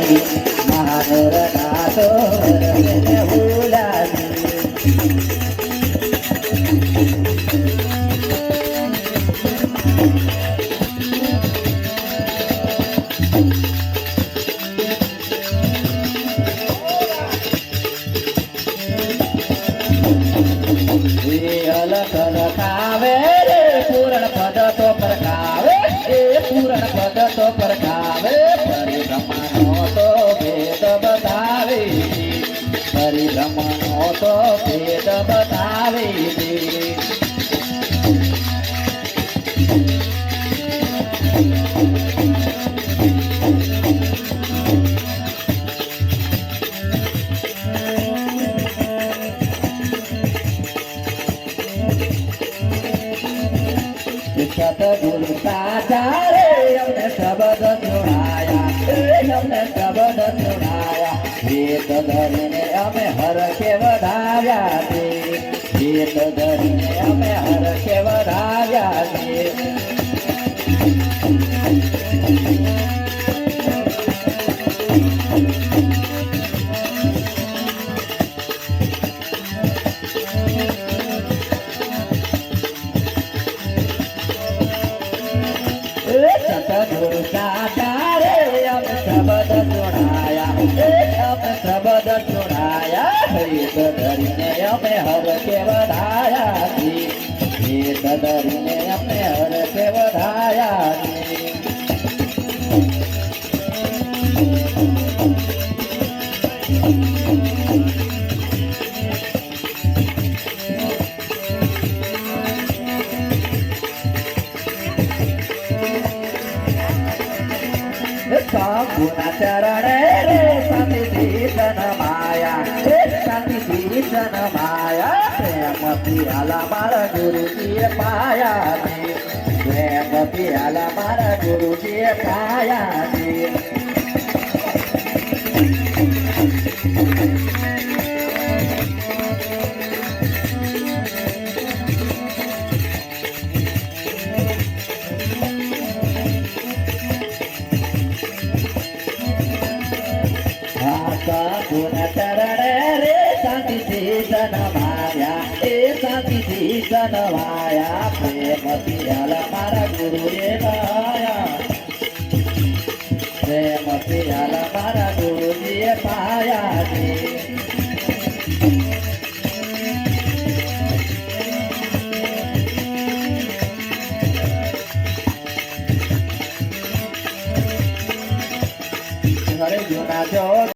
મહાનુર નાતો રમે ભૂલાવી અલખન ખાવે રે પૂરણ પદ તો પરખાવે એ પૂરણ પદ તો પરખાવે પરિભ્રમણો તો ભેદ બતાવે પરિભ્રમણો તો ભેદ બતાવે સતગુરુ સાચા રે અમને શબ્દ જોડાયા અમને શબ્દ જોડાયા વેદ ધરીને અમે હરખે વધાર્યા છે વેદ ધરીને અમે હરખે વધાર્યા છે સતગુરુ સાચા રે અમે શબ્દ જોડાયા અમે શબ્દ જોડાયા વેદ ધરીને અમે હરખે વધાર્યા છીએ વેદ ધરીને અમે હરખે વધાર્યા છીએ સાપુના ચરણે રે સતી દીસન માયા સતી દીસન માયા પ્રેમ પિયાલા મારા ગુરુજીએ પાયા પ્રેમ પિયાલા મારા ગુરુજીએ પાયા સાપુના ચરણે રે શાંતિ દીસન માયા શાંતિ દીસન માયા પ્રેમ પિયાલા મારા ગુરુએ પાયા પ્રેમ પિયાલા મારા ગુરુજીએ પાયા હરે જુના જો